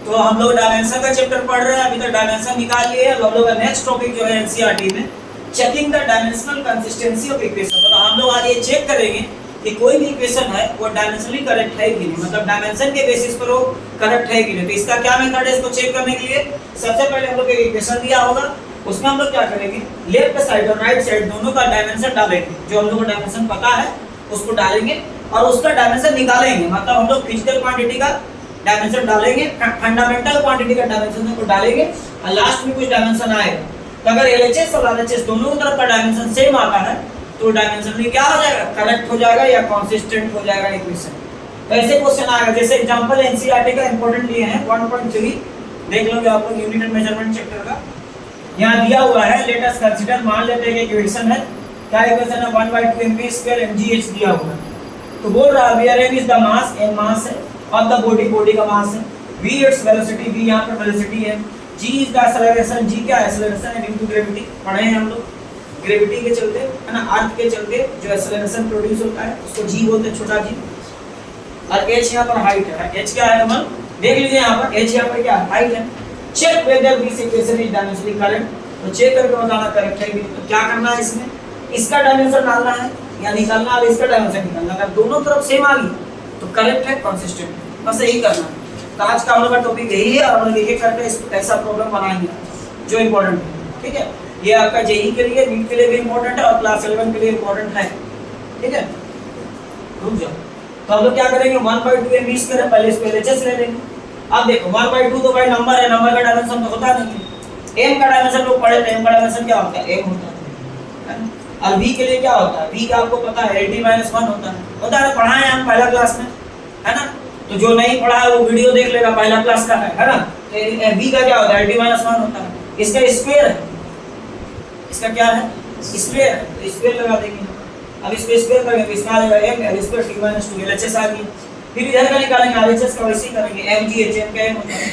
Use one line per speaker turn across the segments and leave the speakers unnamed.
तो हम लोग डायमेंशन का चैप्टर पढ़ रहे हैं, अभी तक डायमेंशन निकाल लिए। अब हम लोग का नेक्स्ट टॉपिक जो है एनसीईआरटी में checking the dimensional consistency of equation. मतलब हम लोग आज ये चेक करेंगे कि कोई भी इक्वेशन है वो डायमेंशनली करेक्ट है कि नहीं, मतलब डायमेंशन के बेसिस पर वो करेक्ट है कि नहीं। तो इसका क्या मेथड है इसको चेक करने के लिए? सबसे पहले हम लोग एक इक्वेशन दिया होगा, उसमें हम लोग क्या करेंगे, लेफ्ट साइड और राइट साइड दोनों का डायमेंशन डालेंगे। जो हम लोग को डायमेंशन पता है उसको डालेंगे और उसका डायमेंशन निकालेंगे। मतलब हम लोग फिजिकल क्वांटिटी का डायमेंशन डालेंगे, फंडामेंटल क्वांटिटी का डायमेंशन को डालेंगे और लास्ट में कुछ डायमेंशन आएगा। तो अगर एलएचएस और आरएचएस दोनों की तरफ का डायमेंशन सेम आता है तो डायमेंशन में क्या हो जाएगा, करेक्ट हो जाएगा या कंसिस्टेंट हो जाएगा इक्वेशन। तो ऐसे क्वेश्चन आएगा। जैसे एग्जांपल एनसीईआरटी का इंपॉर्टेंट लिए हैं 1.3 देख लोगे आप लोग, यूनिट एंड मेजरमेंट चैप्टर का। यहाँ दिया हुआ है, लेट अस कंसीडर, मान लेते हैं कि इक्वेशन है, क्या इक्वेशन है, 1/2 mv² mgh दिया हुआ है। तो बोल रहा है where m is the mass, m mass है, ऑफ द बॉडी, बॉडी का मास है, v इट्स वेलोसिटी, v यहाँ पर वेलोसिटी है, g is the acceleration, g क्या एक्सेलरेशन है, ड्यू टू ग्रेविटी, पढ़े हैं हम लोग, ग्रेविटी के चलते है ना, अर्थ के चलते जो एक्सेलरेशन प्रोड्यूस होता है उसको g बोलते हैं, छोटा g। और h यहाँ पर हाइट है, h क्या है हम देख लीजिए यहाँ पर, h यहाँ पर क्या हाइट है। Check whether this equation is dimensionally correct, तो चेक करके बताना करेक्ट है कि नहीं। तो क्या करना है इसमें, इसका डायमेंशन डालना है या निकालना है, इसका डायमेंशन निकालना है। अगर दोनों तरफ सेम आ गई तो करेक्ट है, कंसिस्टेंट है, बस यही करना है। तो आज का हम लोग का टॉपिक यही है और हम लोग एक-एक करके ऐसा प्रॉब्लम बनाएंगे जो इंपॉर्टेंट है। ठीक है, ये आपका जेईई के लिए, नीट के लिए भी इंपॉर्टेंट है और क्लास 11 के लिए इंपॉर्टेंट है। ठीक है, रुक जाओ। तो हम लोग क्या करेंगे, 1/2 mv², पहले इसको एलएचएस ले लेंगे। अब देखो 1/2 तो भाई नंबर है, नंबर का डायमेंशन तो होता नहीं है। m का डायमेंशन लोग पढ़े थे, m का डायमेंशन क्या होता है, m होता है। और v के लिए क्या होता है, v का आपको पता है LD-1 होता है, पढ़ाए हैं हम पहला क्लास में, है ना। तो जो नहीं पढ़ा है वो वीडियो देख लेगा, पहला क्लास का है ना। तो v का क्या होता है, LD-1 होता है। इसका स्क्वायर है, इसका क्या है, स्क्वायर है, तो स्क्वायर लगा देंगे। अब इसको स्क्वायर करेंगे, इसका आ जाएगा m l square t-2 LHS आ गई। फिर इधर का निकालेंगे, RHS का वैसे ही करेंगे, mgh, m का m होता है,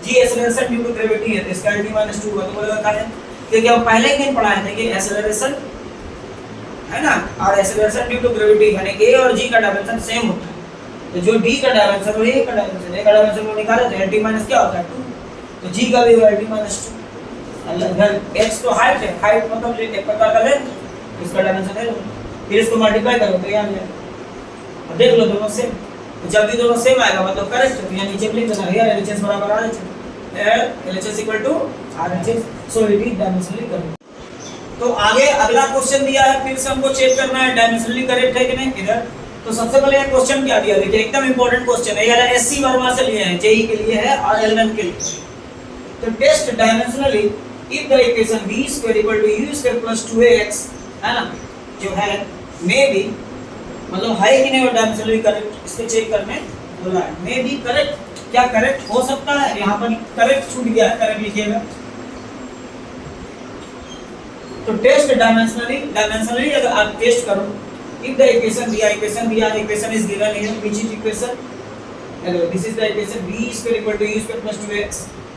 g acceleration due to gravity है, तो इसका LD-2 होगा। तो बोलेगा है क्योंकि हम पहले ही दिन पढ़ाए थे कि एक्सेलरेशन है ना, और एक्सेलरेशन ड्यू टू ग्रेविटी यानी a और g का डायमेंशन सेम होता है। तो जो d का डायमेंशन और a का डायमेंशन, a का डायमेंशन को निकाले तो LD- क्या होता है 2, तो g का भी होगा LD-2। इधर x तो हाइट है, हाइट मतलब एक प्रकार का लेंथ, इसका डायमेंशन है। फिर इसको मल्टीप्लाई करो तो ये आ जाएगा। अब देख लो दोनों सेम, तो जब भी दोनों सेम आएगा मतलब करेक्ट है। यहाँ नीचे लिख देना हियर LHS बराबर RHS, LHS equal to RHS, so it is dimensionally correct. तो आगे अगला क्वेश्चन दिया है, फिर से हमको चेक करना है डायमेंशनली करेक्ट है कि नहीं। इधर तो सबसे पहले ये क्वेश्चन क्या दिया, देखिए एकदम इंपॉर्टेंट क्वेश्चन है, ये एससी वर्मा से लिए हैं, जेईई के लिए है और एलएम के लिए। तो test dimensionally if the equation v² = u² + 2ax है ना, जो है मे बी मतलब है कि नहीं डायमेंशनली करेक्ट, इसको चेक करने बोला है। मे बी करेक्ट, क्या करेक्ट हो सकता है, यहाँ पर करेक्ट छूट गया है, करेक्ट लिखिएगा। तो टेस्ट डायमेंशनली अगर आप टेस्ट करो, if the equation equation is given here, which is equation, hello this is the equation v² = u² + 2ax,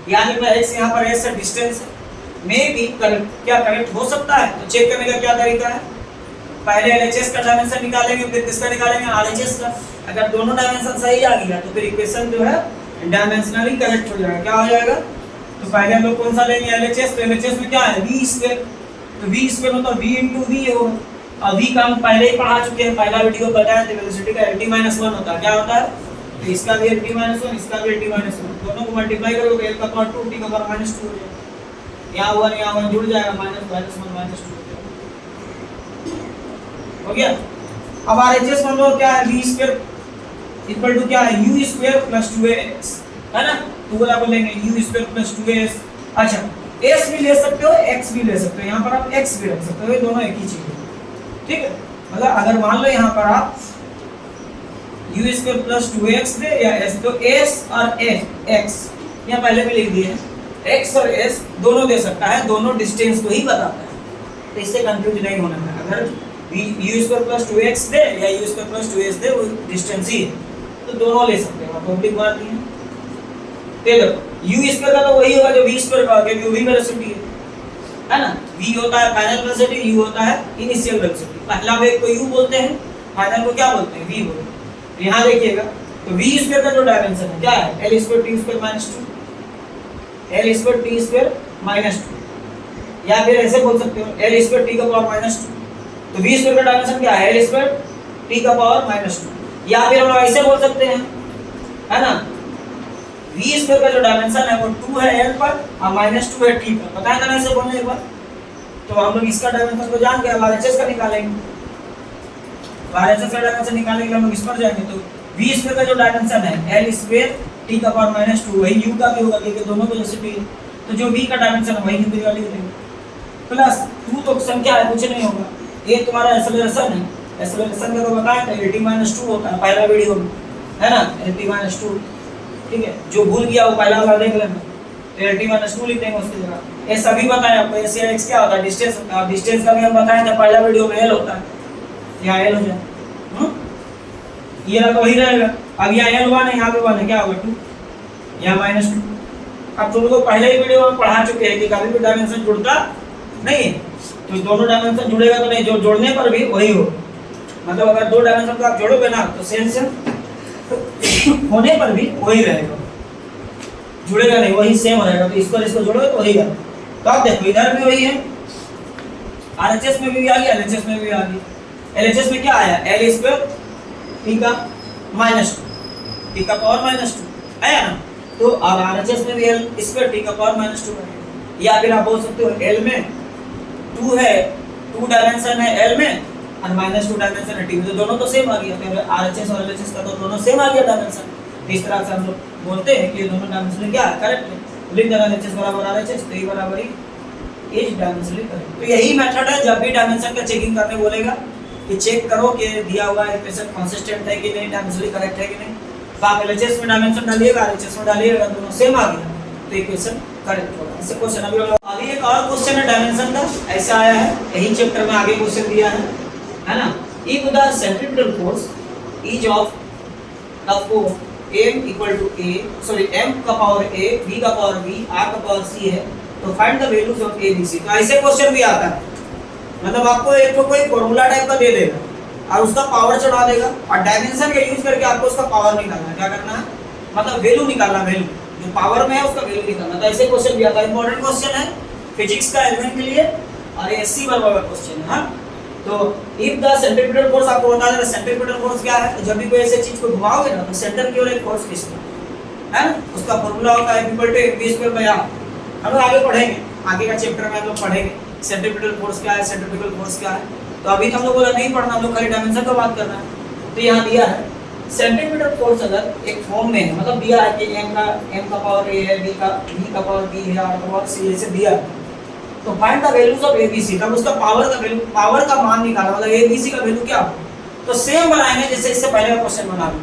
याद रखना x यहाँ पर s है, डिस्टेंस है। मे बी करेक्ट, क्या करेक्ट हो सकता है। तो चेक करने का क्या तरीका है, पहले LHS का डायमेंशन निकालेंगे, फिर किसका निकालेंगे, RHS का। अगर दोनों डायमेंशन सही आ गया तो फिर इक्वेशन जो है डायमेंशनली करेक्ट हो जाएगा। क्या हो जाएगा, तो पहले हम लोग कौन सा लेंगे, LHS। तो LHS में क्या है, v², तो v² मतलब v × v होगा। और v का हम पहले ही पढ़ा चुके हैं, पहला वीडियो बताया था, वेलोसिटी का LD-1 होता है। क्या होता है, तो इसका भी LD-1, इसका भी LD-1, दोनों को मल्टीप्लाई करोगे l का पावर 2 t का पावर -2 हो जाएगा। यहाँ 1 यहाँ 1 जुड़ जाएगा, -1 -2 हो गया। अब RHS मान लो क्या है, v² = क्या है, u² + 2ax है ना। तो बोला बोलेंगे u² + 2ax। अच्छा s भी ले सकते हो, x भी ले सकते हो, यहाँ पर आप x भी रख सकते हो, ये दोनों एक ही चीज है। ठीक है, मतलब अगर मान लो यहाँ पर आप u² + 2ax दे या s, तो s और x यहाँ पहले भी लिख दिए हैं, x और s दोनों दे सकता है, दोनों डिस्टेंस को ही बताता है, तो इससे कंफ्यूज नहीं होना है। अगर u² + 2x दे या u² + 2s दे, वो डिस्टेंस ही है, तो दोनों ले सकते हैं। मतलब टिक मार दिए, देखो u² का तो वही होगा जो v² का, क्योंकि वो भी वेलोसिटी है ना। v होता है फाइनल वेलोसिटी, u होता है इनिशियल वेलोसिटी। पहला वेग को u बोलते हैं, फाइनल को क्या बोलते हैं, v बोलते हैं। तो यहाँ देखिएगा, तो v² का जो डायमेंशन है क्या है, l² t² - 2 L square T square minus 2, या फिर ऐसे बोल सकते हो एल स्क्वायर टी का पावर माइनस 2। तो वी स्क्वायर का डायमेंशन क्या है? एल स्क्वायर टी का पावर माइनस 2। या फिर हम लोग ऐसे बोल सकते हैं, है ना, वी स्क्वायर का जो डायमेंशन है वो 2 है एल पर और माइनस 2 है टी पर। पता है ना ऐसे बोलने एक बार। तो हम लोग इसका डायमेंशन को जान के अब आरएचएस का निकालेंगे। आरएचएस का डायमेंशन निकालने के लिए हम लोग इस पर जाएंगे। तो वी स्क्वायर का जो डायमेंशन है एल स्क्वायर टी का पावर माइनस 2, वही यू का भी होगा क्योंकि दोनों को जैसे टी। तो जो वी का डायमेंशन है वही यू की वैल्यू देंगे प्लस 2 तो संख्या है, कुछ नहीं होगा। ये तुम्हारा एक्सेलरेशन है, एक्सेलरेशन का तो बताया था lt-2 होता है पहला वीडियो में, है ना, lt-2। ठीक है, जो भूल गया वो पहला वाला देख लेना। तो lt-2 लिख देंगे उसकी जगह। ये सभी बताया आपको। एस या एक्स क्या होता है? डिस्टेंस। डिस्टेंस का भी हम बताए थे पहला वीडियो में, एल होता है, यहाँ एल हो जाए। ये तो वही रहेगा। अब यहाँ एल 1 है, यहाँ पे 1 है, क्या होगा 2, यहाँ माइनस 2। अब तुम लोग पहले ही वीडियो में पढ़ा चुके हैं कि कभी भी डायमेंशन जुड़ता नहीं है। तो दोनों डायमेंशन जुड़ेगा तो नहीं, जो जोड़ने पर भी वही हो। मतलब अगर दो डायमेंशन को आप जोड़ोगे ना तो सेम होने पर भी वही रहेगा, जुड़ेगा नहीं, वही सेम रहेगा। तो इसको इसको जोड़ोगे तो वही रहेगा। तो आप देखो इधर भी वही है, आरएचएस में भी आ गया, एलएचएस में भी आ गया। एलएचएस में क्या आया? एल स्क्वायर टी का माइनस 2, टी का पावर माइनस 2 आया ना। तो और आरएचएस में भी एल स्क्वायर टी का पावर माइनस 2 आएगा। या फिर आप बोल सकते हो एल में 2 है, 2 डायमेंशन है एल में और माइनस 2 डायमेंशन है टी में। तो दोनों तो सेम आ गया। फिर आरएचएस और एलएचएस का तो दोनों सेम आ गया डायमेंशन। इस तरह से हम लोग बोलते हैं कि दोनों डायमेंशन क्या है? करेक्ट है। लिख देना एलएचएस बराबर आरएचएस, तो ये बराबर ही इस डायमेंशन करेक्ट। तो यही मेथड है जब भी डायमेंशन का चेकिंग करने बोलेगा कि चेक करो कि दिया हुआ इक्वेशन कंसिस्टेंट है कि नहीं, डायमेंशनली करेक्ट है कि नहीं। तो आप एलएचएस में डायमेंशन डालिएगा, आरएचएस में डालिएगा, दोनों सेम आ गया तो इक्वेशन करेक्ट होगा। ऐसे क्वेश्चन अभी एक और क्वेश्चन है डायमेंशन का, ऐसा आया है, यही चैप्टर में आगे क्वेश्चन दिया है ना। If the centripetal force is of the force m equal to a, sorry m का पावर a, b का पावर b, r का पावर c है, तो find the values of a b c। तो ऐसे क्वेश्चन भी आता है। मतलब आपको एक तो कोई फॉर्मूला टाइप का दे देगा और उसका पावर चढ़ा देगा और डायमेंशन का यूज करके आपको उसका पावर निकालना है। क्या करना है? मतलब वैल्यू निकालना, वैल्यू जो पावर में है उसका वैल्यू निकालना। तो ऐसे क्वेश्चन भी आता है। इंपॉर्टेंट क्वेश्चन है फिजिक्स का एलिमेंट के लिए और एससी वर्ग का क्वेश्चन है। हां, तो इफ द सेंट्रीपिटल फोर्स, आपको बता दें सेंट्रीपिटल फोर्स क्या है। तो जब भी कोई ऐसे चीज को घुमाओगे ना तो सेंटर की ओर एक फोर्स खींचता है ना, उसका फार्मूला होता है mv²/r। हम लोग आगे पढ़ेंगे, आगे का चैप्टर में हम लोग पढ़ेंगे सेंट्रीपिटल फोर्स क्या है, सेंट्रीफ्यूगल फोर्स क्या है। तो अभी तो हम लोग बोला नहीं पढ़ना, हम लोग खाली डायमेंशन का बात करना है। तो यहाँ दिया है सेंट्रीपिटल फोर्स अगर एक फॉर्म में है, मतलब दिया है कि m का पावर a है, v का पावर b है, r का पावर c ऐसे दिया है। तो find the values of abc, तब उसका पावर का वैल्यू, पावर का मान निकालना, मतलब abc का वैल्यू क्या होगा। तो सेम बनाएंगे जैसे इससे पहले का क्वेश्चन बना लो।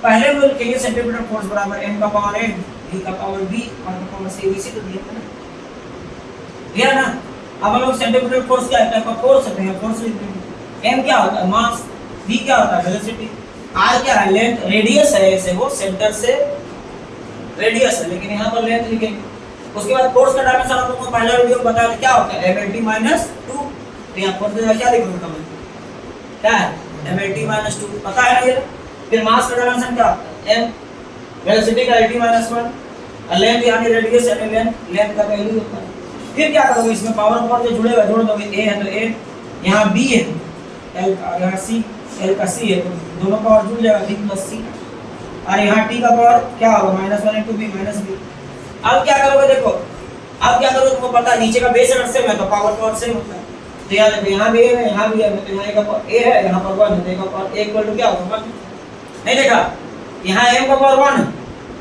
पहले हम लोग लिखेंगे सेंट्रीपिटल फोर्स बराबर m का पावर a, v का पावर b, r का पावर c, abc तो दिया है ना, दिया ना। अब हम लोग सेंट्रीपिटल फोर्स क्या है, फोर्स है, फोर्स लिख देंगे। m क्या होता है? मास। v क्या होता है? वेलोसिटी। r क्या है? लेंथ, रेडियस है, ऐसे वो सेंटर से रेडियस है, लेकिन यहाँ पर लेंथ लिखेंगे। उसके बाद फोर्स का डायमेंशन आप लोगों को पहला वीडियो में बताया क्या होता है, mlt-2। तो यहाँ फोर्स का क्या लिखोगे कमेंट, क्या है? mlt-2 पता है ना ये। फिर मास का डायमेंशन क्या होता है? m, वेलोसिटी का lt-1 और लेंथ यानी रेडियस यानी लेंथ का वैल्यू होता है। फिर क्या करोगे इसमें पावर पावर जो जुड़ेगा जोड़ दोगे। a है तो a, यहाँ b है, l का, यहाँ c, l का c है, तो दोनों पावर जुड़ जाएगा b + c। और यहाँ t का पावर क्या होगा? -1 * b -b। अब क्या करोगे देखो, अब क्या करोगे तुमको पता है नीचे का बेस अगर सेम है तो पावर सेम होता है। तो यहाँ देखो यहाँ भी a है, यहाँ भी है, तो यहाँ का पावर a है, यहाँ पर 1 है, तो a का पावर a इक्वल टू क्या होगा? 1। नहीं देखा, यहाँ m का पावर 1 है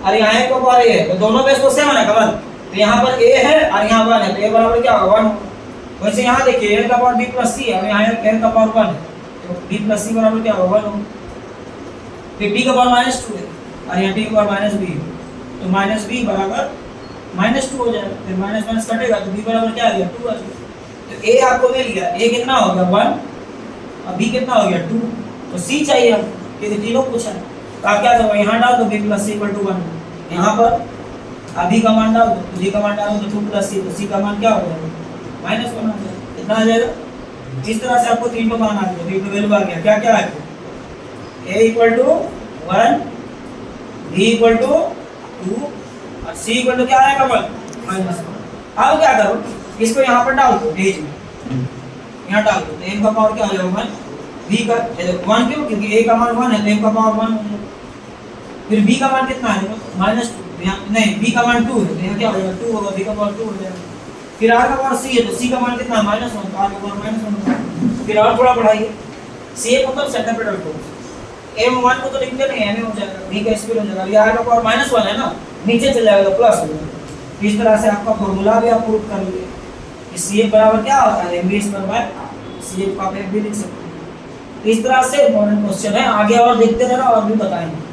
और यहाँ m का पावर a है, तो दोनों बेस तो सेम है ना कमल। तो यहाँ पर a है और यहाँ 1 है, तो a बराबर क्या होगा? 1। वैसे यहाँ देखिए l का पावर b + c है और यहाँ l का पावर 1 है, तो b + c बराबर क्या होगा? 1। फिर t का पावर -2 है और यहाँ t का पावर -b है, तो -b बराबर -2 हो जाएगा। फिर माइनस कटेगा तो b बराबर क्या आ गया? 2 आ गया। तो a आपको मिल गया, a कितना हो गया? 1 और b कितना हो गया? 2। तो c चाहिए हमको, क्योंकि तीनों पूछा है। तो आप क्या करोगे, यहाँ डाल दो b + c = 1, यहाँ पर b का मान डाल दो, तो b का मान डालो तो 2 + c, तो c का मान क्या हो जाएगा? -1 आ जाएगा। कितना आ जाएगा? इस तरह से आपको तीनों मान आ गया, तीनों वैल्यू आ गया। क्या क्या है? a = 1, b = 2 और c = क्या आएगा? अब क्या करो, इसको यहाँ पर डाल दो भेज में, यहाँ डाल दो तो m का पावर क्या हो जाएगा 1, b का 1 क्यों, क्योंकि a का मान 1 है तो m का पावर 1 हो जाएगा। फिर b का मान कितना है -2, यहाँ नहीं b का मान 2 है तो यहाँ क्या हो जाएगा 2 होगा, b का पावर 2 हो जाएगा। फिर r का पावर c है तो c का मान कितना है -1 तो r का पावर -1 होगा। फिर और थोड़ा बढ़ाइए, c मतलब सेंटीमीटर फोर्स, m1 को तो लिखते नहीं m हो जाएगा, v का स्क्वायर हो जाएगा, ये r का पावर -1 है ना, नीचे चल जाएगा तो प्लस हो जाएगा। इस तरह से आपका फॉर्मूला भी आप प्रूव कर लिए कि CF बराबर क्या होता है mv/r, CF का आप भी लिख सकते हैं। इस तरह से इम्पोर्टेंट क्वेश्चन है, आगे और देखते रहना और भी बताएंगे।